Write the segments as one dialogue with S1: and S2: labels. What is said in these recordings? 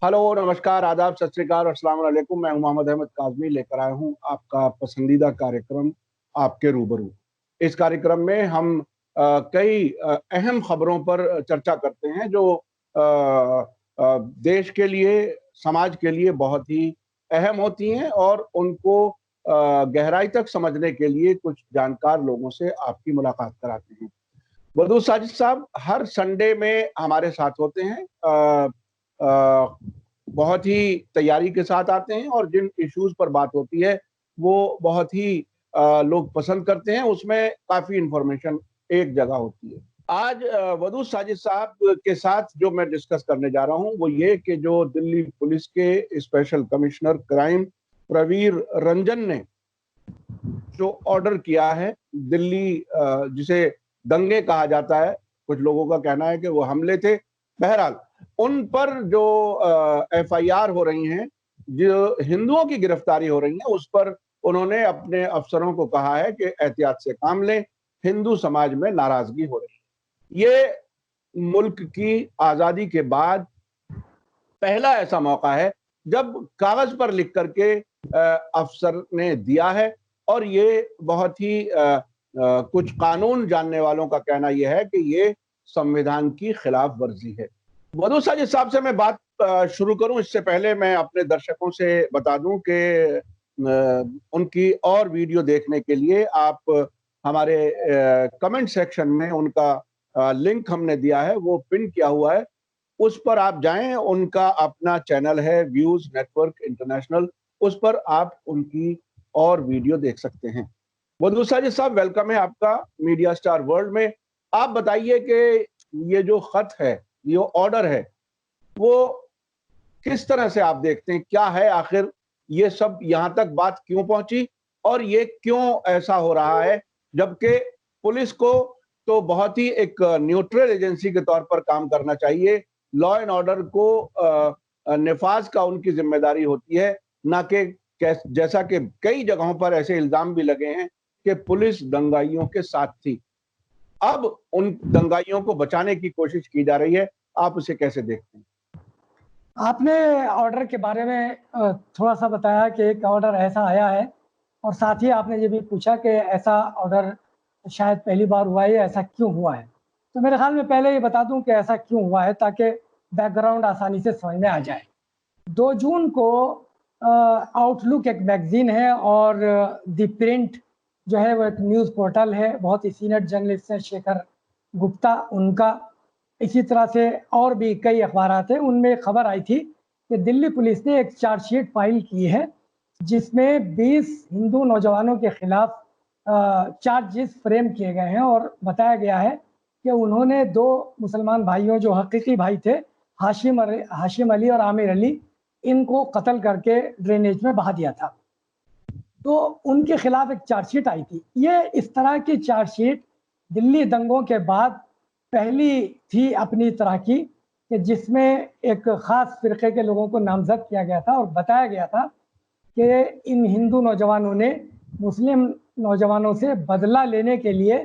S1: Hello, नमस्कार, आदाब, सत श्री अकाल और अस्सलाम वालेकुम। मैं हूं मोहम्मद अहमद काज़मी, लेकर आया हूं आपका पसंदीदा कार्यक्रम आपके रूबरू। इस कार्यक्रम में हम कई अहम खबरों पर चर्चा करते हैं जो देश के लिए, समाज के लिए बहुत ही अहम होती हैं और उनको गहराई तक समझने के लिए कुछ जानकार लोगों से आपकी मुलाकात कराते हैं। वदूद साजिद साहब हर संडे में हमारे साथ होते हैं। अ, बहुत ही तैयारी के साथ आते हैं और जिन इश्यूज पर बात होती है वो बहुत ही लोग पसंद करते हैं। उसमें काफी इंफॉर्मेशन एक जगह होती है। आज वदूद साजिद साहब के साथ जो मैं डिस्कस करने जा रहा हूं वो ये कि जो दिल्ली पुलिस के special commissioner crime Praveer Ranjan ने जो ऑर्डर किया है, दिल्ली जिसे दंगे कहा जाता है, कुछ लोगों का कहना है कि वो हमले थे। बहरहाल उन पर जो एफआईआर हो रही हैं, जो हिंदुओं की गिरफ्तारी हो रही है, उस पर उन्होंने अपने अफसरों को कहा है कि एहतियात से काम लें, हिंदू समाज में नाराजगी हो रही है। ये मुल्क की आजादी के बाद पहला ऐसा मौका है जब कागज पर लिख करके अफसर ने दिया है और ये बहुत ही कुछ कानून जानने वालों का कहना यह है कि ये संविधान की खिलाफ वर्जी है। वदूद साजिद साहब से मैं बात शुरू करूं इससे पहले मैं अपने दर्शकों से बता दूं कि उनकी और वीडियो देखने के लिए आप हमारे कमेंट सेक्शन में उनका लिंक हमने दिया है, वो पिन किया हुआ है, उस पर आप जाएं। उनका अपना चैनल है व्यूज नेटवर्क इंटरनेशनल, उस पर आप उनकी और वीडियो देख सकते हैं। वदूद साजिद साहब, वेलकम है आपका मीडिया स्टार वर्ल्ड में। आप बताइए कि ये जो खत है, ये ऑर्डर है, वो किस तरह से आप देखते हैं? क्या है आखिर ये सब, यहां तक बात क्यों पहुंची और ये क्यों ऐसा हो रहा है, जबकि पुलिस को तो बहुत ही एक न्यूट्रल एजेंसी के तौर पर काम करना चाहिए। लॉ एंड ऑर्डर को निफाज का उनकी जिम्मेदारी होती है, ना कि जैसा कि कई जगहों पर ऐसे इल्जाम भी लगे हैं कि पुलिस दंगाइयों के साथ थी। अब उन दंगाइयों को बचाने की कोशिश की जा रही है, आप उसे कैसे देखते हैं?
S2: आपने ऑर्डर के बारे में थोड़ा सा बताया कि एक ऑर्डर ऐसा आया है और साथ ही आपने ये भी पूछा कि ऐसा ऑर्डर शायद पहली बार हुआ है, ऐसा क्यों हुआ है। तो मेरे ख्याल में पहले ये बता दूं कि ऐसा क्यों हुआ है ताकि बैकग्राउंड आसानी से समझ में आ जाए। 2 जून को आउटलुक एक मैगजीन है और द प्रिंट जो है वो एक न्यूज़ पोर्टल है, बहुत ही सीनियर जर्नलिस्ट है शेखर गुप्ता उनका। इसी तरह से और भी कई अखबारात हैं, उनमें खबर आई थी कि दिल्ली पुलिस ने एक चार्जशीट फाइल की है जिसमें 20 हिंदू नौजवानों के खिलाफ चार्जेस फ्रेम किए गए हैं और बताया गया है कि उन्होंने 2 मुसलमान भाइयों जो हकीकी भाई थे, हाशिम अली और आमिर अली, इनको कत्ल करके ड्रेनेज में बहा दिया था। तो उनके खिलाफ एक चार्जशीट आई थी। ये इस तरह की चार्जशीट दिल्ली दंगों के बाद पहली थी अपनी तरह की कि जिसमें एक ख़ास फ़िरक़े के लोगों को नामज़द किया गया था और बताया गया था कि इन हिंदू नौजवानों ने मुस्लिम नौजवानों से बदला लेने के लिए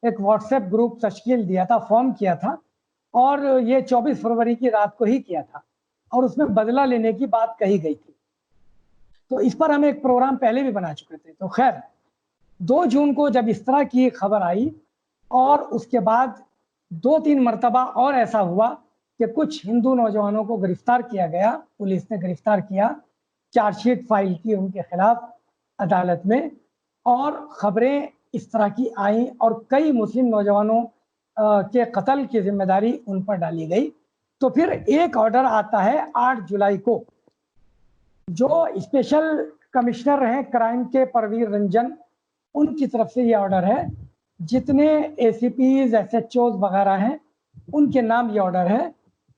S2: एक व्हाट्सएप ग्रुप तश्कील दिया था, फॉर्म किया था और ये 24 फरवरी की रात को ही किया था और उसमें बदला लेने की बात कही गई थी। तो इस पर हम एक प्रोग्राम पहले भी बना चुके थे। तो खैर 2 जून को जब इस तरह की खबर आई और उसके बाद 2-3 मरतबा और ऐसा हुआ कि कुछ हिंदू नौजवानों को गिरफ्तार किया गया, पुलिस ने गिरफ्तार किया, चार्जशीट फाइल की उनके खिलाफ अदालत में और खबरें इस तरह की आई और कई मुस्लिम नौजवानों के कत्ल की जिम्मेदारी उन पर डाली गई। तो फिर एक ऑर्डर आता है 8 जुलाई को, जो स्पेशल कमिश्नर हैं क्राइम के प्रवीर रंजन, उनकी तरफ से ये ऑर्डर है। जितने एसीपीज एसएचओज वगैरह हैं उनके नाम ये ऑर्डर है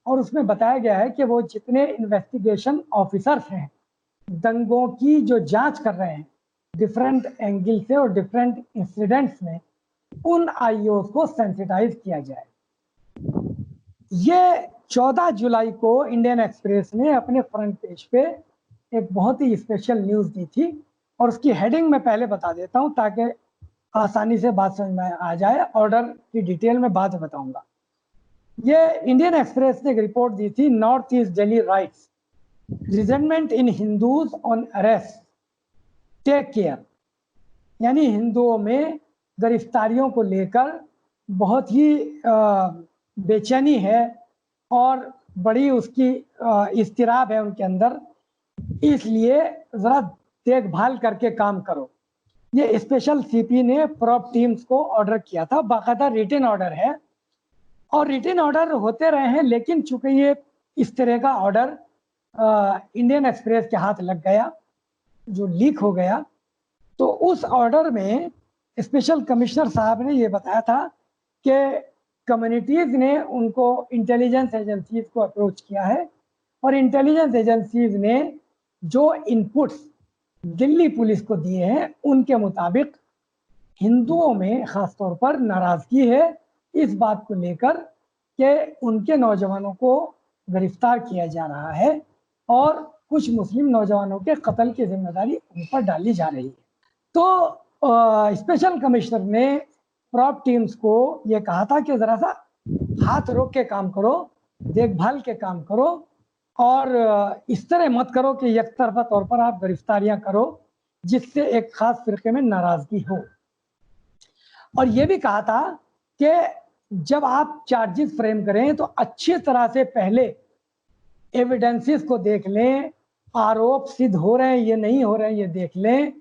S2: और उसमें बताया गया है कि वो जितने इन्वेस्टिगेशन ऑफिसर्स हैं दंगों की जो जांच कर रहे हैं डिफरेंट एंगल से और डिफरेंट इंसिडेंट्स में, उन आईओ को सेंसिटाइज किया जाए। ये 14 जुलाई को इंडियन एक्सप्रेस ने अपने फ्रंट पेज पे एक बहुत ही स्पेशल न्यूज़ दी थी और उसकी हेडिंग मैं पहले बता देता हूं ताकि आसानी से बात समझ में आ जाए। ऑर्डर की डिटेल में बाद में बताऊंगा। ये इंडियन एक्सप्रेस ने एक रिपोर्ट दी थी, north east Delhi riots, resentment in Hindus on arrest, take care. यानी हिंदुओं में गिरफ्तारियों को लेकर बहुत ही बेचैनी है और बड़ी उसकी इज़्तिराब है उनके अंदर, इसलिए ज़रा देखभाल करके काम करो। ये स्पेशल सीपी ने प्रॉप टीम्स को ऑर्डर किया था, बाकायदा रिटन ऑर्डर है और रिटन ऑर्डर होते रहे हैं, लेकिन चूंकि ये इस तरह का ऑर्डर इंडियन एक्सप्रेस के हाथ लग गया, जो लीक हो गया, तो उस ऑर्डर में स्पेशल कमिश्नर साहब ने ये बताया था कि कम्युनिटीज़ ने उनको इंटेलिजेंस एजेंसीज को अप्रोच किया है और इंटेलिजेंस एजेंसीज ने जो इनपुट्स दिल्ली पुलिस को दिए हैं उनके मुताबिक हिंदुओं में खासतौर पर नाराजगी है इस बात को लेकर कि उनके नौजवानों को गिरफ्तार किया जा रहा है और कुछ मुस्लिम नौजवानों के कत्ल की जिम्मेदारी उन पर डाली जा रही है। तो स्पेशल कमिश्नर ने प्रॉप टीम्स को ये कहा था कि ज़रा सा हाथ रोक के काम करो, देखभाल के काम करो और इस तरह मत करो कि एकतरफा तौर पर आप गिरफ्तारियां करो जिससे एक खास फिरके में नाराजगी हो। और ये भी कहा था कि जब आप चार्जेस फ्रेम करें तो अच्छी तरह से पहले एविडेंसेस को देख लें, आरोप सिद्ध हो रहे हैं ये नहीं हो रहे हैं ये देख लें।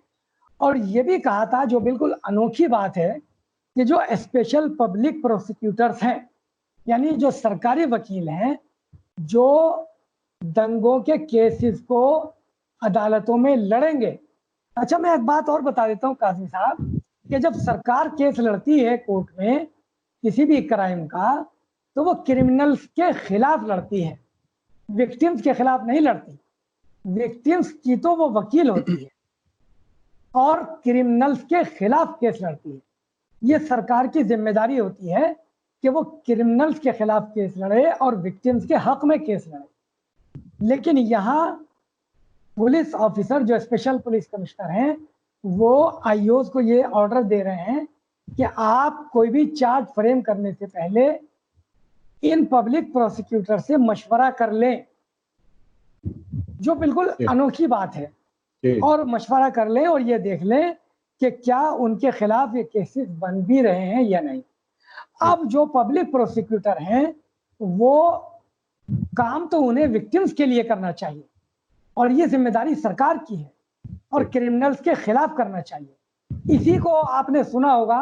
S2: और ये भी कहा था, जो बिल्कुल अनोखी बात है, कि जो स्पेशल पब्लिक प्रोसिक्यूटर्स हैं, यानी जो सरकारी वकील हैं, जो दंगों के केसेस को अदालतों में लड़ेंगे। अच्छा, मैं एक बात और बता देता हूँ काजी साहब, कि जब सरकार केस लड़ती है कोर्ट में किसी भी क्राइम का, तो वो क्रिमिनल्स के खिलाफ लड़ती है, विक्टिम्स के खिलाफ नहीं लड़ती। विक्टिम्स की तो वो वकील होती है और क्रिमिनल्स के खिलाफ केस लड़ती है। ये सरकार की जिम्मेदारी होती है कि वो क्रिमिनल्स के खिलाफ केस लड़े और विक्टिम्स के हक में केस लड़े। लेकिन यहाँ पुलिस ऑफिसर जो स्पेशल पुलिस कमिश्नर हैं, वो आईओज को ये ऑर्डर दे रहे हैं कि आप कोई भी चार्ज फ्रेम करने से पहले इन पब्लिक प्रोसिक्यूटर से मशवरा कर लें, जो बिल्कुल अनोखी बात है। और मशवरा कर लें और ये देख लें कि क्या उनके खिलाफ ये केसेस बन भी रहे हैं या नहीं। अब जो पब्लिक प्रोसिक्यूटर हैं वो काम तो उन्हें विक्टिम्स के लिए करना चाहिए और ये जिम्मेदारी सरकार की है और क्रिमिनल्स के खिलाफ करना चाहिए। इसी को आपने सुना होगा,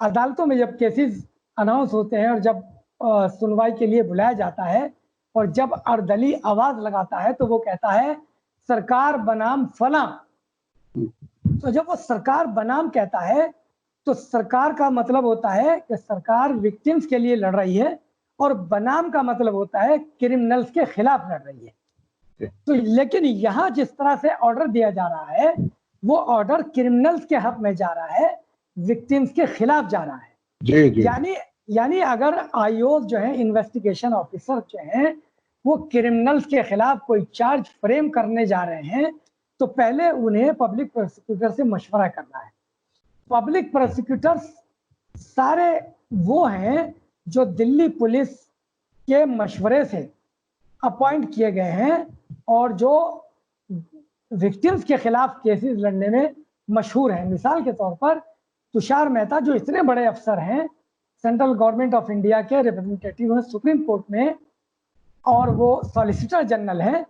S2: अदालतों में जब केसेस अनाउंस होते हैं और जब सुनवाई के लिए बुलाया जाता है और जब अर्दली आवाज लगाता है तो वो कहता है सरकार बनाम फला। तो जब वो सरकार बनाम कहता है तो सरकार का मतलब होता है कि सरकार विक्टिम्स के लिए लड़ रही है और बनाम का मतलब होता है क्रिमिनल्स के खिलाफ लड़ रही है। तो लेकिन यहाँ जिस तरह से ऑर्डर दिया जा रहा है वो ऑर्डर क्रिमिनल्स के हक में जा रहा है, विक्टिम्स के खिलाफ जा रहा है। जी। यानी अगर आईओ जो है, इन्वेस्टिगेशन ऑफिसर जो हैं, वो क्रिमिनल्स के खिलाफ कोई चार्ज फ्रेम करने जा रहे हैं तो पहले उन्हें पब्लिक प्रोसिक्यूटर से मशवरा करना है। पब्लिक प्रोसिक्यूटर्स सारे वो हैं जो दिल्ली पुलिस के मशवरे से अपॉइंट किए गए हैं और जो विक्टिम्स के खिलाफ केसेस लड़ने में मशहूर हैं। मिसाल के तौर पर तुषार मेहता, जो इतने बड़े अफसर हैं, सेंट्रल गवर्नमेंट ऑफ इंडिया के रिप्रेजेंटेटिव हैं सुप्रीम कोर्ट में और वो सॉलिसिटर जनरल हैं,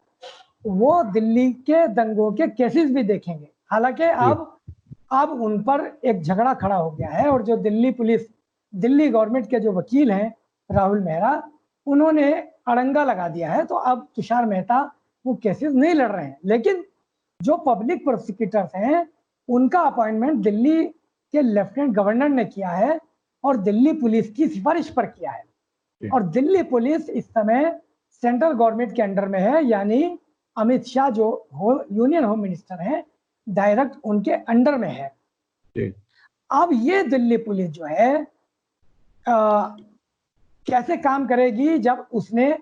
S2: वो दिल्ली के दंगों के केसेस भी देखेंगे। हालांकि अब उन पर एक झगड़ा खड़ा हो गया है और जो दिल्ली पुलिस, दिल्ली गवर्नमेंट के जो वकील हैं राहुल मेहरा, उन्होंने अड़ंगा लगा दिया है, तो अब तुषार मेहता वो केसेस नहीं लड़ रहे हैं। लेकिन जो पब्लिक प्रोसिक्यूटर्स हैं उनका अपॉइंटमेंट दिल्ली के लेफ्टिनेंट गवर्नर ने किया है और दिल्ली पुलिस की सिफारिश पर किया है। और दिल्ली पुलिस इस समय सेंट्रल गवर्नमेंट के अंडर में है, यानी अमित शाह जो यूनियन होम मिनिस्टर हैं, डायरेक्ट उनके अंडर में है। अब ये दिल्ली पुलिस जो है कैसे काम करेगी जब उसने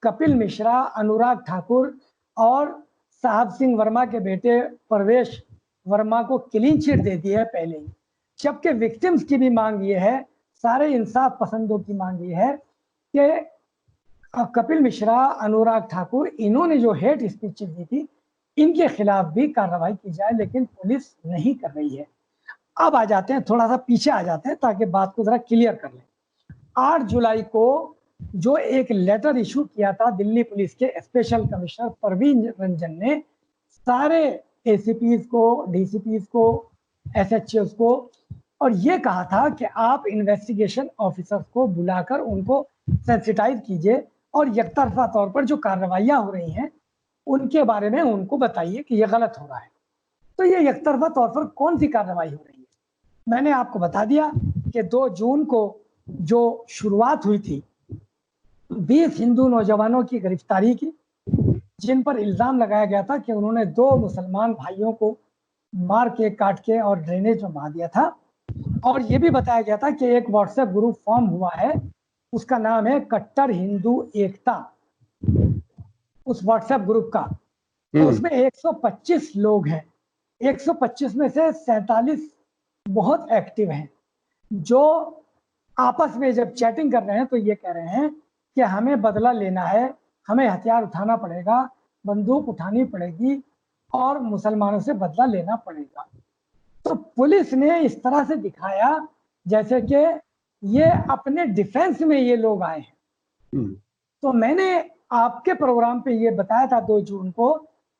S2: कपिल मिश्रा, अनुराग ठाकुर और साहब सिंह वर्मा के बेटे परवेश वर्मा को क्लीन चिट दे दी है पहले ही, जबकि विक्टिम्स की भी मांग ये है, सारे इंसाफ पसंदों की मांग ये है कि कपिल मिश्रा, अनुराग ठाकुर, इन्होंने जो हेट स्पीच दी थी, इनके खिलाफ भी कार्रवाई की जाए, लेकिन पुलिस नहीं कर रही है। अब आ जाते हैं, थोड़ा सा पीछे आ जाते हैं ताकि बात को जरा क्लियर कर लें। 8 जुलाई को जो एक लेटर इशू किया था दिल्ली पुलिस के स्पेशल कमिश्नर परवीन रंजन ने सारे एसीपीज को, डीसीपीज को, एसएचओs को, और ये कहा था कि आप इन्वेस्टिगेशन ऑफिसर्स को बुलाकर उनको सेंसिटाइज कीजिए और एकतरफा तौर पर जो कार्रवाइयां हो रही हैं उनके बारे में उनको बताइए कि ये गलत हो रहा है। तो ये एकतरफा तौर पर कौन सी कार्रवाई हो रही है? मैंने आपको बता दिया कि 2 जून को जो शुरुआत हुई थी 20 हिंदू नौजवानों की गिरफ्तारी की, जिन पर इल्जाम लगाया गया था कि उन्होंने 2 मुसलमान भाइयों को मार के, काट के और ड्रेनेज में बहा दिया था। और ये भी बताया गया था कि एक व्हाट्सएप ग्रुप फॉर्म हुआ है, उसका नाम है कट्टर हिंदू एकता, उस व्हाट्सएप ग्रुप का। तो उसमें 125 लोग हैं। 125 में से 47 बहुत एक्टिव हैं, जो आपस में जब चैटिंग कर रहे हैं तो ये कह रहे हैं कि हमें बदला लेना है, हमें हथियार उठाना पड़ेगा, बंदूक उठानी पड़ेगी और मुसलमानों से बदला लेना पड़ेगा। तो पुलिस ने इस तरह से दिखाया जैसे कि ये अपने डिफेंस में ये लोग आए हैं। तो मैंने आपके प्रोग्राम पे ये बताया था 2 जून को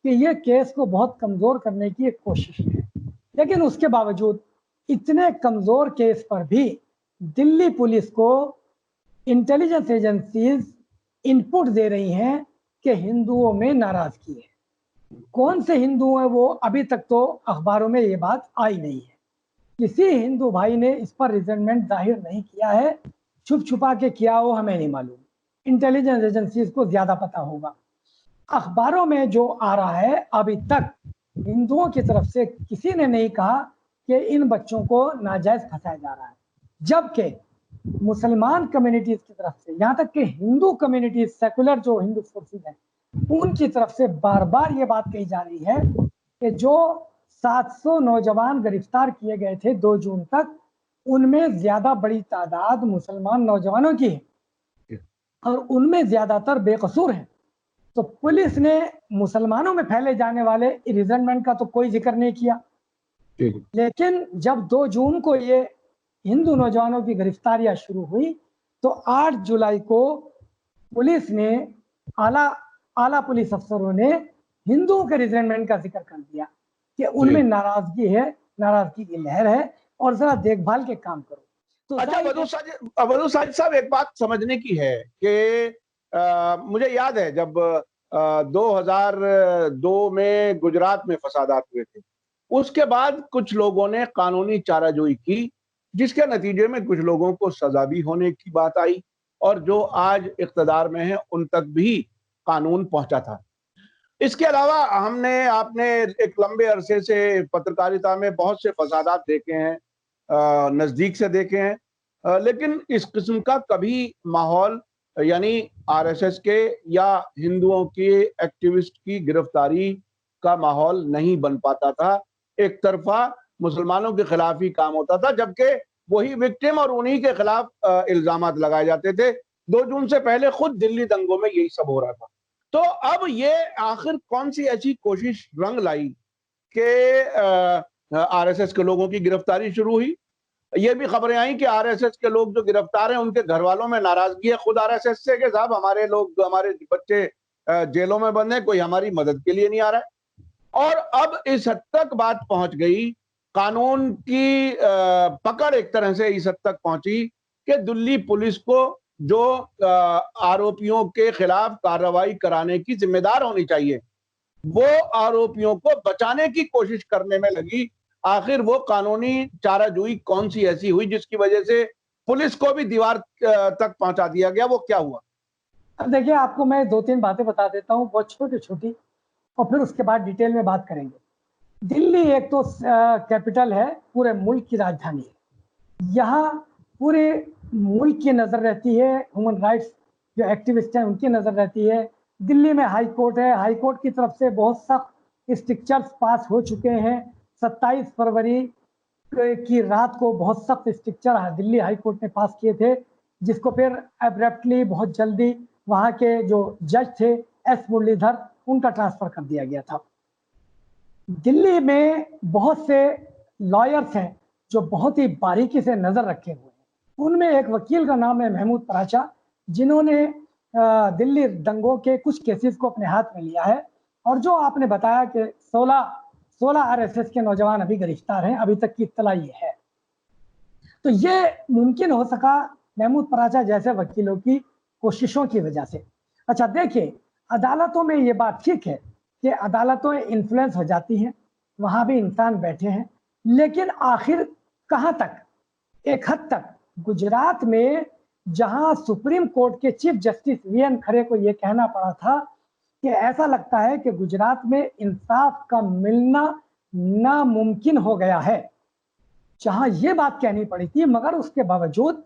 S2: कि ये केस को बहुत कमजोर करने की एक कोशिश है, लेकिन उसके बावजूद इतने कमजोर केस पर भी दिल्ली पुलिस को इंटेलिजेंस एजेंसीज इनपुट दे रही हैं कि हिंदुओं में नाराजगी है। कौन से हिंदू हैं वो अभी तक तो अखबारों में ये बात आई नहीं है। किसी हिंदू भाई ने इस पर रिजेंटमेंट जाहिर नहीं किया है, छुप छुपा के किया हो हमें नहीं मालूम, इंटेलिजेंस एजेंसीज को ज्यादा पता होगा। अखबारों में जो आ रहा है अभी तक हिंदुओं की तरफ से किसी ने नहीं कहा कि इन बच्चों को नाजायज फंसाया जा रहा है, जबकि मुसलमान कम्युनिटीज की तरफ से, यहाँ तक कि हिंदू कम्युनिटीज, सेकुलर जो हिंदू फोर्सेज हैं, उनकी तरफ से बार बार ये बात कही जा रही है कि जो 700 नौजवान गिरफ्तार किए गए थे 2 जून तक, उनमें ज्यादा बड़ी तादाद मुसलमान नौजवानों की है और उनमें ज्यादातर बेकसूर हैं। तो पुलिस ने मुसलमानों में फैले जाने वाले रिजेंटमेंट का तो कोई जिक्र नहीं किया, लेकिन जब 2 जून को ये हिंदू नौजवानों की गिरफ्तारियां शुरू हुई तो 8 जुलाई को पुलिस ने, आला पुलिस अफसरों ने हिंदुओं के रिजेंटमेंट का जिक्र कर दिया कि उनमें नाराजगी है, नाराजगी की लहर है और जरा देखभाल के काम करो। तो
S1: अच्छा वदूद साजिद साहब, एक बात समझने की है कि मुझे याद है जब 2002 में गुजरात में फसादात हुए थे, उसके बाद कुछ लोगों ने कानूनी चाराजोई की, जिसके नतीजे में कुछ लोगों को सजा भी होने की बात आई और जो आज इख्तिदार में है उन तक भी कानून पहुंचा था। इसके अलावा आपने एक लंबे अरसे से पत्रकारिता में बहुत से फसादात देखे हैं, नजदीक से देखे हैं, लेकिन इस किस्म का कभी माहौल, यानी आरएसएस के या हिंदुओं के एक्टिविस्ट की गिरफ्तारी का माहौल नहीं बन पाता था। एक तरफा मुसलमानों के खिलाफ ही काम होता था, जबकि वही विक्टिम और उन्हीं के खिलाफ इल्जामात लगाए जाते थे। 2 जून से पहले खुद दिल्ली दंगों में यही सब हो रहा था। तो अब ये आखिर कौन सी ऐसी कोशिश रंग लाई कि आरएसएस के लोगों की गिरफ्तारी शुरू हुई। ये भी खबरें आई कि आरएसएस के लोग जो गिरफ्तार हैं उनके घर वालों में नाराजगी है खुद आरएसएस से कि साहब हमारे लोग, हमारे बच्चे जेलों में बंद हैं, कोई हमारी मदद के लिए नहीं आ रहा है। और अब इस हद तक बात पहुंच गई, कानून की पकड़ एक तरह से इस हद तक पहुंची कि दिल्ली पुलिस को जो आरोपियों के खिलाफ कार्रवाई कराने की जिम्मेदार होनी चाहिए, वो आरोपियों को बचाने की कोशिश करने में लगी। आखिर वो कानूनी चाराजोई कौन सी ऐसी हुई जिसकी वजह से पुलिस को भी दीवार तक पहुंचा दिया गया? वो क्या हुआ?
S2: अब देखिए, आपको मैं 2-3 बातें बता देता हूँ, बहुत छोटी छोटी, और फिर उसके बाद डिटेल में बात करेंगे। दिल्ली एक तो कैपिटल है, पूरे मुल्क की राजधानी है। यहाँ पूरे मुल्क की नजर रहती है, ह्यूमन राइट्स जो एक्टिविस्ट हैं उनकी नजर रहती है। दिल्ली में हाई कोर्ट है, हाई कोर्ट की तरफ से बहुत सख्त स्ट्रिक्चर्स पास हो चुके हैं। 27 फरवरी की रात को बहुत सख्त स्ट्रिक्चर दिल्ली हाई कोर्ट ने पास किए थे, जिसको फिर एब्रप्टली बहुत जल्दी वहाँ के जो जज थे एस मुरलीधर, उनका ट्रांसफर कर दिया गया था। दिल्ली में बहुत से लॉयर्स हैं जो बहुत ही बारीकी से नजर रखे हुए हैं। उनमें एक वकील का नाम है महमूद पराचा, जिन्होंने दिल्ली दंगों के कुछ केसेस को अपने हाथ में लिया है। और जो आपने बताया कि 16 आरएसएस के नौजवान अभी गिरफ्तार हैं, अभी तक की इत्तला ये है। तो ये मुमकिन हो सका महमूद पराचा जैसे वकीलों की कोशिशों की वजह से। अच्छा देखिए, अदालतों में ये बात ठीक है कि अदालतों इन्फ्लुएंस हो जाती हैं, वहां भी इंसान बैठे हैं, लेकिन आखिर कहां तक? एक हद तक गुजरात में जहां सुप्रीम कोर्ट के चीफ जस्टिस वीएन खरे को यह कहना पड़ा था कि ऐसा लगता है कि गुजरात में इंसाफ का मिलना नामुमकिन हो गया है, जहां ये बात कहनी पड़ी थी, मगर उसके बावजूद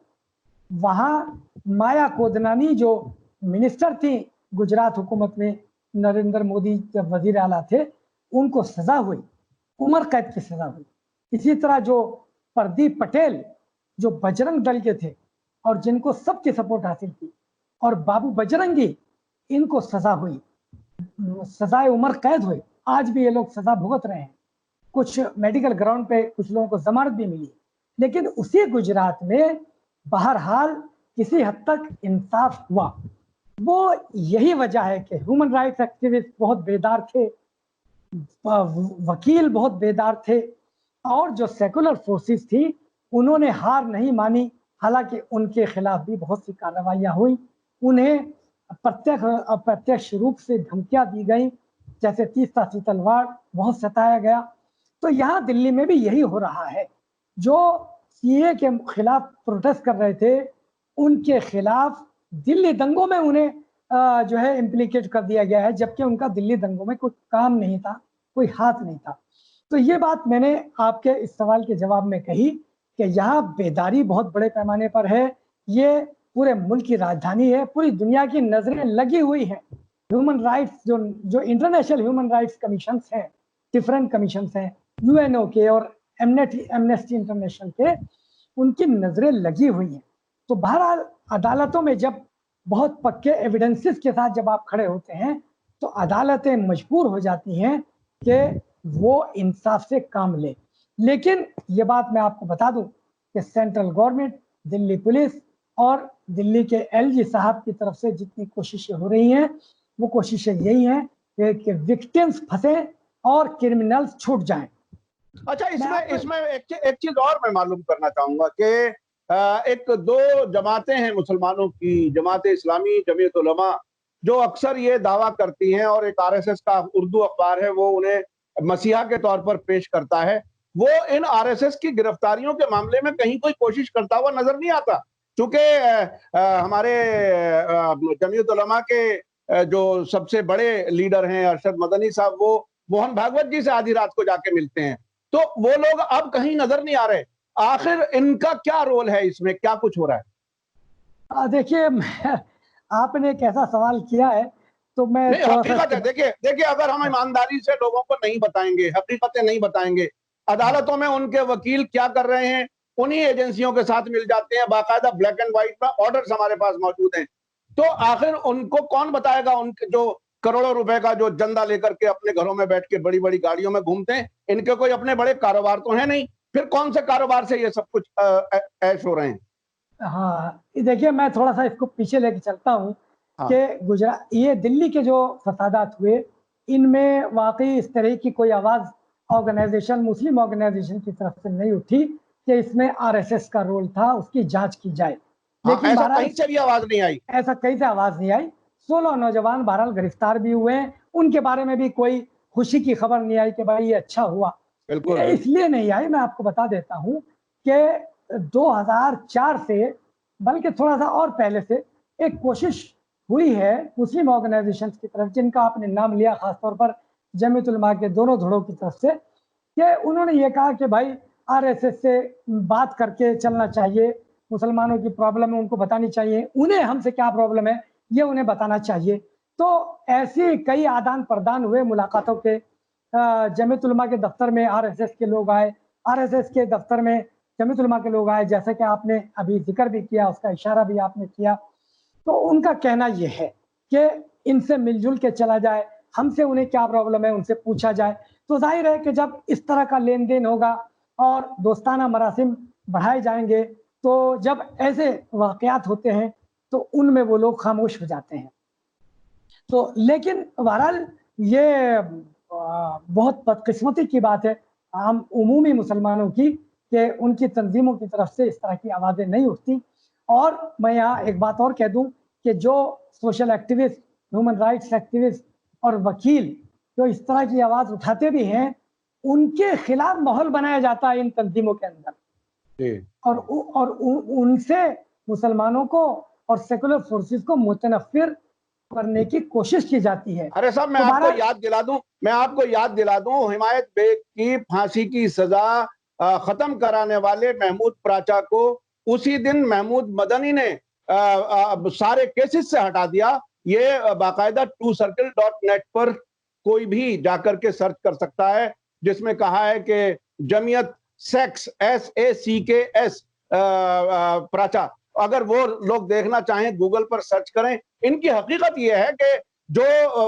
S2: वहां माया कोदनानी जो मिनिस्टर थी गुजरात हुकूमत में, नरेंद्र मोदी जब वजीर आला थे, उनको सजा हुई, उम्र कैद की सजा हुई। इसी तरह जो प्रदीप पटेल जो बजरंग दल के थे और जिनको सबकी सपोर्ट हासिल थी, और बाबू बजरंगी, इनको सजा हुई, सजाए उम्र कैद हुई। आज भी ये लोग सजा भुगत रहे हैं। कुछ मेडिकल ग्राउंड पे कुछ लोगों को जमानत भी मिली। लेकिन उसी गुजरात में बहरहाल किसी हद तक इंसाफ हुआ। वो यही वजह है कि ह्यूमन राइट्स एक्टिविस्ट बहुत बेदार थे, वकील बहुत बेदार थे, और जो सेकुलर फोर्सेस थी उन्होंने हार नहीं मानी। हालांकि उनके खिलाफ भी बहुत सी कार्रवाइयां हुई, उन्हें प्रत्यक्ष अप्रत्यक्ष रूप से धमकियां दी गई, जैसे 30 तलवार, बहुत सताया गया। तो यहाँ दिल्ली में भी यही हो रहा है। जो सीए के खिलाफ प्रोटेस्ट कर रहे थे, उनके खिलाफ दिल्ली दंगों में उन्हें जो है इम्प्लीकेट कर दिया गया है, जबकि उनका दिल्ली दंगों में कोई काम नहीं था, कोई हाथ नहीं था। तो ये बात मैंने आपके इस सवाल के जवाब में कही कि यहाँ बेदारी बहुत बड़े पैमाने पर है। ये पूरे मुल्क की राजधानी है, पूरी दुनिया की नजरें लगी हुई हैं। ह्यूमन राइट्स जो इंटरनेशनल ह्यूमन राइट्स कमीशन हैं, डिफरेंट कमीशन हैं, यूएनओ के और एमनेस्टी इंटरनेशनल के, उनकी नजरें लगी हुई हैं। तो बहरहाल अदालतों में जब बहुत पक्के एविडेंसेस के साथ जब आप खड़े होते हैं, तो अदालतें मजबूर हो जाती हैं कि वो इंसाफ से काम ले। लेकिन ये बात मैं आपको बता दूं कि सेंट्रल गवर्नमेंट, दिल्ली पुलिस और दिल्ली के एलजी साहब की तरफ से जितनी कोशिशें हो रही हैं, वो कोशिशें यही हैं कि विक्टिम्स फंसे और क्रिमिनल्स छूट जाएं।
S1: अच्छा, इसमें एक चीज और मैं मालूम करना चाहूंगा कि एक दो जमातें हैं मुसलमानों की, जमात इस्लामी, जमीयत उलमा, जो अक्सर ये दावा करती हैं, और एक आरएसएस का उर्दू अखबार है वो उन्हें मसीहा के तौर पर पेश करता है। वो इन आरएसएस की गिरफ्तारियों के मामले में कहीं कोई कोशिश करता हुआ नजर नहीं आता, क्योंकि हमारे जमीयत उलमा के जो सबसे बड़े लीडर हैं अरशद मदनी साहब, वो मोहन भागवत जी से आधी रात को जाके मिलते हैं। तो वो लोग अब कहीं नजर नहीं आ रहे। आखिर इनका क्या रोल है इसमें, क्या कुछ हो रहा है?
S2: देखिए, आपने एक ऐसा सवाल किया है, तो मैं
S1: हकीकत है। देखिए अगर हम ईमानदारी से लोगों को नहीं बताएंगे, हकीकतें नहीं बताएंगे, अदालतों में उनके वकील क्या कर रहे हैं, उन्हीं एजेंसियों के साथ मिल जाते हैं, बाकायदा ब्लैक एंड व्हाइट में ऑर्डर्स हमारे पास मौजूद हैं। तो आखिर उनको कौन बताएगा? उनके जो करोड़ों रुपए का जो चंदा लेकर के अपने घरों में बैठ के बड़ी बड़ी गाड़ियों में घूमते हैं, इनके कोई अपने बड़े कारोबार तो है नहीं, फिर कौन से कारोबार से ये सब कुछ ऐश हो रहे हैं?
S2: हाँ, देखिए मैं थोड़ा सा इसको पीछे लेके चलता हूँ कि गुजरात, ये दिल्ली के जो फसादात हुए, इनमें वाकई इस तरह की कोई आवाज ऑर्गेनाइजेशन, मुस्लिम ऑर्गेनाइजेशन की तरफ से नहीं उठी कि इसमें आरएसएस का रोल था, उसकी जांच की जाए।
S1: लेकिन ऐसा कहीं से भी आवाज नहीं आई,
S2: ऐसा कहीं से आवाज नहीं आई। 16 नौजवान बहरहाल गिरफ्तार भी हुए हैं, उनके बारे में भी कोई खुशी की खबर नहीं आई कि भाई ये अच्छा हुआ।
S1: बिल्कुल
S2: इसलिए नहीं आई, मैं आपको बता देता हूँ कि 2004 से, बल्कि थोड़ा सा और पहले से, एक कोशिश हुई है मुस्लिम ऑर्गेनाइजेशन की तरफ, जिनका आपने नाम लिया, खासतौर पर जमीयत उलमा के दोनों धड़ों की तरफ से, कि उन्होंने ये कहा कि भाई आरएसएस से बात करके चलना चाहिए, मुसलमानों की प्रॉब्लम है उनको बतानी चाहिए, उन्हें हमसे क्या प्रॉब्लम है ये उन्हें बताना चाहिए। तो ऐसी कई आदान प्रदान हुए मुलाकातों के। जमीयत उलमा के दफ्तर में आरएसएस के लोग आए, आरएसएस के दफ्तर में जमीयत उलमा के लोग आए, जैसे कि आपने अभी जिक्र भी किया, उसका इशारा भी आपने किया। तो उनका कहना यह है कि इनसे मिलजुल के चला जाए, हमसे उन्हें क्या प्रॉब्लम है उनसे पूछा जाए। तो जाहिर है कि जब इस तरह का लेन देन होगा और दोस्ताना मरासिम बढ़ाए जाएंगे, तो जब ऐसे वाकयात होते हैं तो उनमें वो लोग खामोश हो जाते हैं। तो लेकिन बहरहाल ये बहुत बदकिस्मती की बात है आम उमूमी मुसलमानों की कि उनकी तंजीमों की तरफ से इस तरह की आवाज़ें नहीं उठती। और मैं यहाँ एक बात और कह दूं कि जो social activist, human rights activist और वकील जो इस तरह की आवाज़ उठाते भी हैं, उनके खिलाफ माहौल बनाया जाता है इन तंजीमों के अंदर, और उनसे मुसलमानों को और सेकुलर फोर्सेस को मुतनफिर करने की कोशिश की जाती है।
S1: अरे साहब, मैं
S2: तो
S1: आपको याद दिला दूं, हिमायत बेग की फांसी की सजा खत्म कराने वाले महमूद प्राचा को उसी दिन महमूद मदनी ने सारे केसेस से हटा दिया। ये बाकायदा TrueCircle.net पर कोई भी जाकर के सर्च कर सकता है, जिसमें कहा है कि जमीयत सेक्स SACKS प्राचा, अगर वो लोग देखना चाहें गूगल पर सर्च करें। इनकी हकीकत यह है कि जो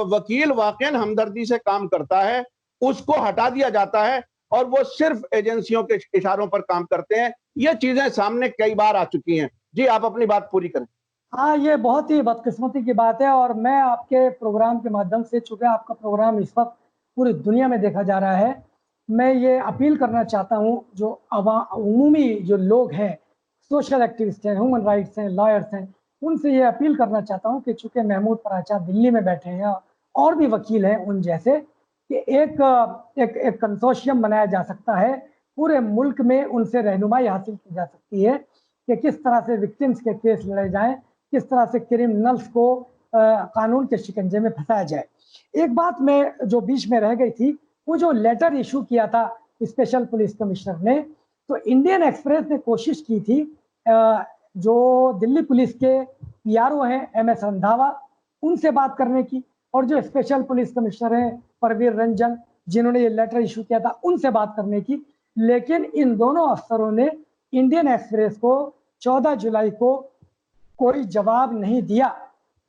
S1: वकील वाकईन हमदर्दी से काम करता है उसको हटा दिया जाता है और वो सिर्फ एजेंसियों के इशारों पर काम करते हैं। ये चीजें सामने कई बार आ चुकी हैं। जी, आप अपनी बात पूरी करें।
S2: हाँ, ये बहुत ही बदकिस्मती की बात है और मैं आपके प्रोग्राम के माध्यम से, चूंकि आपका प्रोग्राम इस वक्त पूरी दुनिया में देखा जा रहा है, मैं ये अपील करना चाहता हूँ जो उमूमी जो लोग हैं, सोशल एक्टिविस्ट हैं, ह्यूमन राइट्स हैं, लॉयर्स हैं, उनसे ये अपील करना चाहता हूँ कि चूंकि महमूद प्राचा दिल्ली में बैठे हैं और भी वकील हैं उन जैसे, कि एक एक एक कंसोर्शियम बनाया जा सकता है, पूरे मुल्क में उनसे रहनुमाई हासिल की जा सकती है कि किस तरह से विक्टिम्स के केस लड़े जाएं, किस तरह से क्रिमिनल्स को कानून के शिकंजे में फंसाया जाए। एक बात में जो बीच में रह गई थी, वो जो लेटर इशू किया था स्पेशल पुलिस कमिश्नर ने, तो इंडियन एक्सप्रेस ने कोशिश की थी जो दिल्ली पुलिस के PRO हैं MS रंधावा, उनसे बात करने की, और जो स्पेशल पुलिस कमिश्नर हैं परवीर रंजन, जिन्होंने ये लेटर इशू किया था, उनसे बात करने की। लेकिन इन दोनों अफसरों ने इंडियन एक्सप्रेस को 14 जुलाई को कोई जवाब नहीं दिया।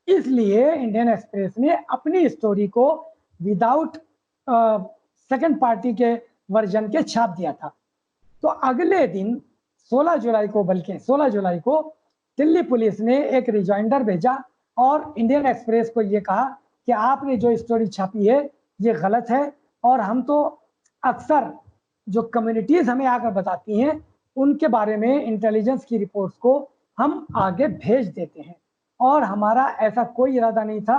S2: इसलिए इंडियन एक्सप्रेस ने अपनी स्टोरी को विदाउट सेकंड पार्टी के वर्जन के छाप दिया था। तो अगले दिन 16 जुलाई को, बल्कि 16 जुलाई को दिल्ली पुलिस ने एक रिजाइंडर भेजा और इंडियन एक्सप्रेस को ये कहा कि आपने जो स्टोरी छापी है ये गलत है, और हम तो अक्सर जो कम्युनिटीज हमें आकर बताती हैं उनके बारे में इंटेलिजेंस की रिपोर्ट्स को हम आगे भेज देते हैं, और हमारा ऐसा कोई इरादा नहीं था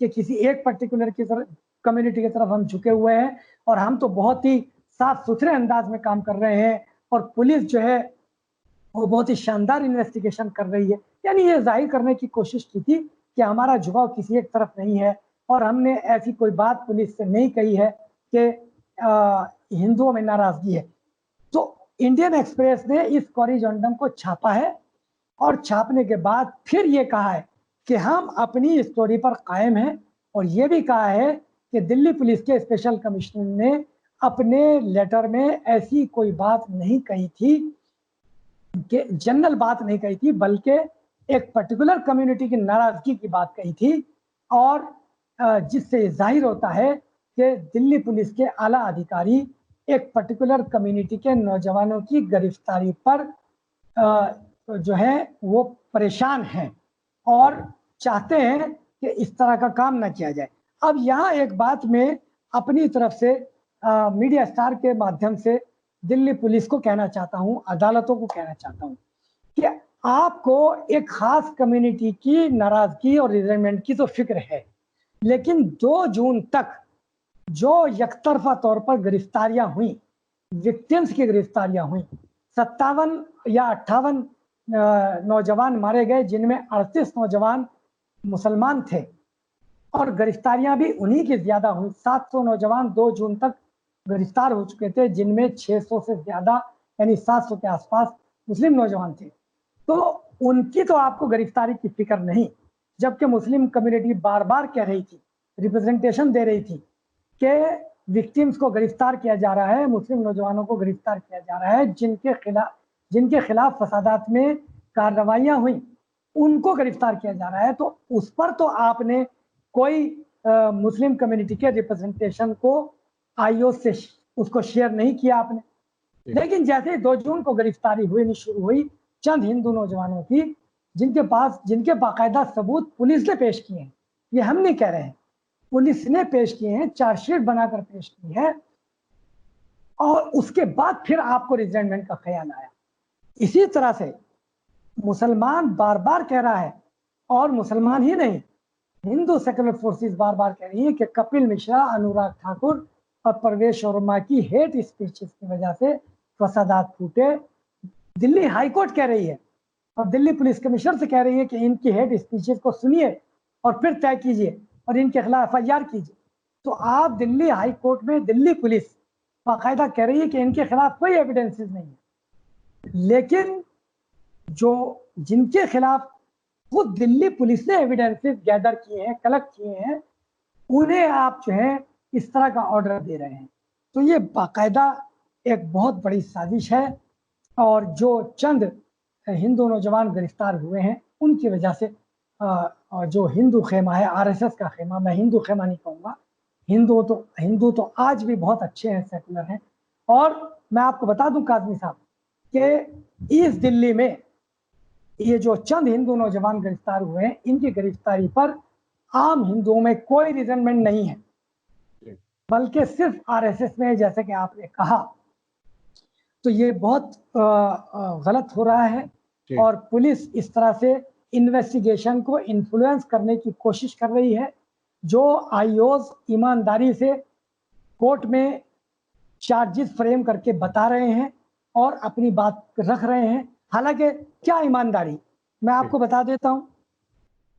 S2: कि किसी एक पर्टिकुलर की तरफ, कम्युनिटी की तरफ हम झुके हुए हैं, और हम तो बहुत ही साफ सुथरे अंदाज में काम कर रहे हैं, और पुलिस जो है वो बहुत ही शानदार इन्वेस्टिगेशन कर रही है। यानी ये जाहिर करने की कोशिश की थी कि हमारा झुकाव किसी एक तरफ नहीं है, और हमने ऐसी कोई बात पुलिस से नहीं कही है कि हिंदुओं में नाराजगी है। तो इंडियन एक्सप्रेस ने इस कॉरिजोंडम को छापा है, और छापने के बाद फिर ये कहा है कि हम अपनी स्टोरी पर कायम हैं, और ये भी कहा है कि दिल्ली पुलिस के स्पेशल कमिश्नर ने अपने लेटर में ऐसी कोई बात नहीं कही थी, कि जनरल बात नहीं कही थी, बल्कि एक पर्टिकुलर कम्युनिटी की नाराजगी की बात कही थी, और जिससे जाहिर होता है कि दिल्ली पुलिस के आला अधिकारी एक पर्टिकुलर कम्युनिटी के नौजवानों की गिरफ्तारी पर जो है वो परेशान हैं और चाहते हैं कि इस तरह का काम ना किया जाए। अब यहाँ एक बात मैं अपनी तरफ से मीडिया स्टार के माध्यम से दिल्ली पुलिस को कहना चाहता हूँ, अदालतों को कहना चाहता हूँ कि आपको एक खास कम्युनिटी की नाराजगी और रिजेंटमेंट की तो फिक्र है, लेकिन 2 जून तक जो यकतरफा तौर पर गिरफ्तारियां हुई, विक्टिम्स की गिरफ्तारियां हुई, 57 या 58 नौजवान मारे गए, जिनमें 38 नौजवान मुसलमान थे, और गिरफ्तारियां भी उन्हीं की ज्यादा हुई। 700 नौजवान 2 जून तक गिरफ्तार हो चुके थे, जिनमें 600 से ज्यादा यानी 700 के आसपास मुस्लिम नौजवान थे। तो उनकी तो आपको गिरफ्तारी की फिक्र नहीं, जबकि मुस्लिम कम्युनिटी बार बार कह रही थी, रिप्रेजेंटेशन दे रही थी कि विक्टिम्स को गिरफ्तार किया जा रहा है, मुस्लिम नौजवानों को गिरफ्तार किया जा रहा है, जिनके खिलाफ फसादात में कार्रवाइयां हुई, उनको गिरफ्तार किया जा रहा है, तो उस पर तो आपने कोई मुस्लिम कम्युनिटी के रिप्रेजेंटेशन को आईओ से उसको शेयर नहीं किया आपने। लेकिन जैसे 2 जून को गिरफ्तारी हुई शुरू हुई चंद हिंदू नौजवानों की, जिनके बाकायदा सबूत पुलिस ने पेश किए हैं, ये हम नहीं कह रहे हैं, पुलिस ने पेश किए हैं, चार्जशीट बनाकर पेश की है, और उसके बाद फिर आपको रिजेंटमेंट का ख्याल आया। इसी तरह से मुसलमान बार बार कह रहा है, और मुसलमान ही नहीं, हिंदू सेकुलर फोर्सेस बार बार कह रही है कि कपिल मिश्रा, अनुराग ठाकुर और परवेश वर्मा की हेट स्पीचेस की वजह से फसादात फूटे। दिल्ली हाईकोर्ट कह रही है और दिल्ली पुलिस कमिश्नर से कह रही है कि इनकी हेट स्पीचेस को सुनिए और फिर तय कीजिए और इनके खिलाफ एफआईआर कीजिए। तो आप दिल्ली हाईकोर्ट में दिल्ली पुलिस बाकायदा कह रही है कि इनके खिलाफ कोई एविडेंसेस नहीं है, लेकिन जो जिनके खिलाफ खुद दिल्ली पुलिस ने एविडेंसेस गैदर किए हैं, कलेक्ट किए हैं, उन्हें आप जो है इस तरह का ऑर्डर दे रहे हैं। तो ये बाकायदा एक बहुत बड़ी साजिश है, और जो चंद हिंदू नौजवान गिरफ्तार हुए हैं उनकी वजह से जो हिंदू खेमा है, आरएसएस का खेमा, मैं हिंदू खेमा नहीं कहूँगा, हिंदू तो आज भी बहुत अच्छे हैं, सेकुलर हैं। और मैं आपको बता दूं काजमी साहब कि इस दिल्ली में ये जो चंद हिंदू नौजवान गिरफ्तार हुए हैं, इनकी गिरफ्तारी पर आम हिंदुओं में कोई रिजनमेंट नहीं है, बल्कि सिर्फ आरएसएस में, जैसे कि आपने कहा। तो ये बहुत गलत हो रहा है, और पुलिस इस तरह से इन्वेस्टिगेशन को इन्फ्लुएंस करने की कोशिश कर रही है। जो आईओज ईमानदारी से कोर्ट में चार्जेस फ्रेम करके बता रहे हैं और अपनी बात रख रहे हैं, हालांकि क्या ईमानदारी, मैं आपको बता देता हूं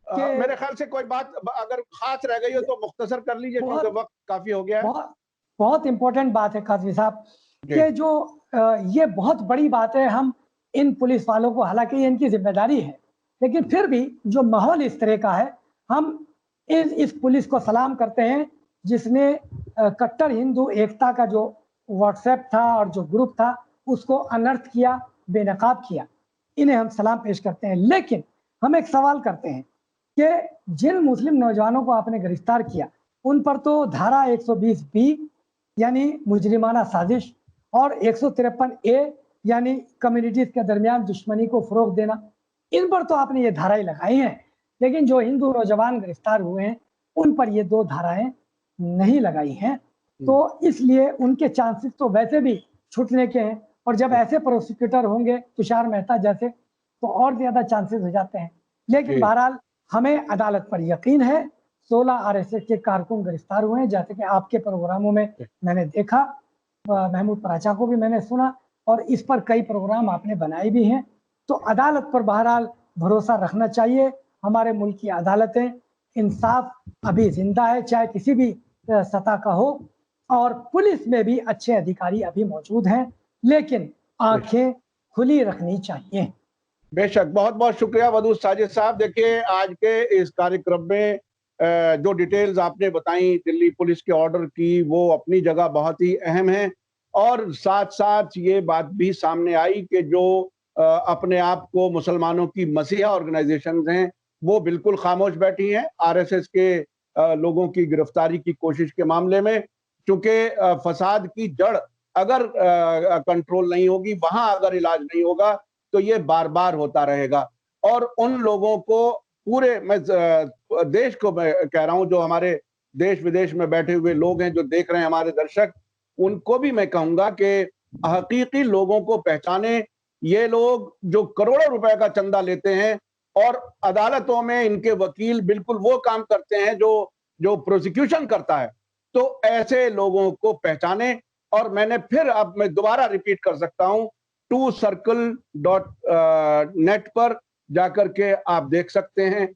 S1: कि मेरे ख्याल से कोई बात अगर खास रह गई हो तो मुख्तसर कर लीजिए, क्योंकि वक्त काफी हो गया है।
S2: बहुत इंपॉर्टेंट बात है काजमी साहब कि जो ये बहुत बड़ी बात है, हम इन पुलिस वालों को, हालांकि ये इनकी जिम्मेदारी है, लेकिन फिर भी जो माहौल इस तरह का है, हम इस पुलिस को सलाम करते हैं जिसने कट्टर हिंदू एकता का जो व्हाट्सएप था और जो ग्रुप था उसको अनर्थ किया, बेनकाब किया। इन्हें हम सलाम पेश करते हैं। लेकिन हम एक सवाल करते हैं कि जिन मुस्लिम नौजवानों को आपने गिरफ्तार किया, उन पर तो धारा 120B यानी मुजरिमाना साजिश और 153A यानी कम्युनिटीज के दरमियान दुश्मनी को फरोग देना, इन पर तो आपने ये धाराएं लगाई हैं। लेकिन जो हिंदू नौजवान गिरफ्तार हुए हैं उन पर ये 2 धाराएं नहीं लगाई हैं, तो इसलिए उनके चांसेस तो वैसे भी छूटने के हैं, और जब ऐसे प्रोसिक्यूटर होंगे तुषार मेहता जैसे, तो और ज्यादा चांसेस हो जाते हैं। लेकिन बहरहाल हमें अदालत पर यकीन है। 16 आरएसएस के कारकुन गिरफ्तार हुए हैं, जैसे कि आपके प्रोग्रामों में मैंने देखा, महमूद पराचा को भी मैंने सुना, और इस पर कई प्रोग्राम आपने बनाए भी हैं। तो अदालत पर बहरहाल भरोसा रखना चाहिए। हमारे मुल्क की अदालतें, इंसाफ अभी जिंदा है, चाहे किसी भी सतह का हो, और पुलिस में भी अच्छे अधिकारी अभी मौजूद हैं, लेकिन आंखें खुली रखनी चाहिए।
S1: बेशक, बहुत बहुत शुक्रिया वदूद साजिद साहब। देखिए, आज के इस कार्यक्रम में जो डिटेल्स आपने बताई दिल्ली पुलिस के ऑर्डर की, वो अपनी जगह बहुत ही अहम है, और साथ साथ ये बात भी सामने आई कि जो अपने आप को मुसलमानों की मसीहा ऑर्गेनाइजेशन हैं, वो बिल्कुल खामोश बैठी हैं आरएसएस के लोगों की गिरफ्तारी की कोशिश के मामले में। क्योंकि फसाद की जड़ अगर कंट्रोल नहीं होगी, वहां अगर इलाज नहीं होगा, तो ये बार बार होता रहेगा। और उन लोगों को पूरे, मैं देश को मैं कह रहा हूं, जो हमारे देश विदेश में बैठे हुए लोग हैं, जो देख रहे हैं हमारे दर्शक, उनको भी मैं कहूंगा कि हकीकी लोगों को पहचाने। ये लोग जो करोड़ों रुपए का चंदा लेते हैं और अदालतों में इनके वकील बिल्कुल वो काम करते हैं जो प्रोसिक्यूशन करता है, तो ऐसे लोगों को पहचाने। और मैंने फिर, अब मैं दोबारा रिपीट कर सकता हूं, TwoCircle.net पर जाकर के आप देख सकते हैं।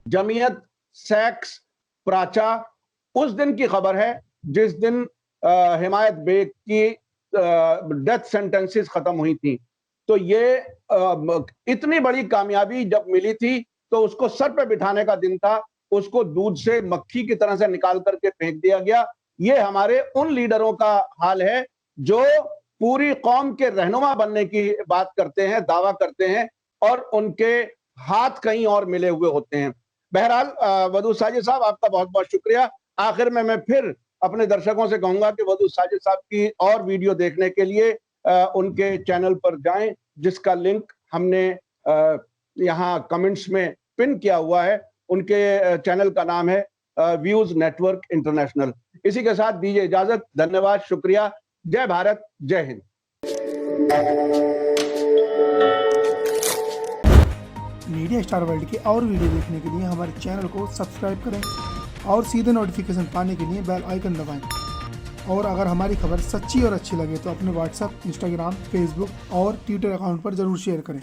S1: जमीयत सैक्स प्राचा, उस दिन की खबर है जिस दिन हिमायत बेग की डेथ सेंटेंसेस खत्म हुई थी। तो ये इतनी बड़ी कामयाबी जब मिली थी, तो उसको सर पे बिठाने का दिन था। उसको दूध से मक्खी की तरह से निकाल करके फेंक दिया गया। ये हमारे उन लीडरों का हाल है जो पूरी कौम के रहनुमा बनने की बात करते हैं, दावा करते हैं, और उनके हाथ कहीं और मिले हुए होते हैं। बहरहाल वदूद साजिद साहब, आपका बहुत बहुत शुक्रिया। आखिर में मैं फिर अपने दर्शकों से कहूंगा कि वदूद साजिद साहब की और वीडियो देखने के लिए उनके चैनल पर जाएं, जिसका लिंक हमने यहाँ कमेंट्स में पिन किया हुआ है। उनके चैनल का नाम है व्यूज नेटवर्क इंटरनेशनल। इसी के साथ दीजिए इजाजत। धन्यवाद, शुक्रिया। जय भारत, जय हिंद।
S3: मीडिया स्टार वर्ल्ड के और वीडियो देखने के लिए हमारे चैनल को सब्सक्राइब करें और सीधे नोटिफिकेशन पाने के लिए बेल आइकन दबाएं। और अगर हमारी खबर सच्ची और अच्छी लगे तो अपने व्हाट्सएप, इंस्टाग्राम, फेसबुक और ट्विटर अकाउंट पर ज़रूर शेयर करें।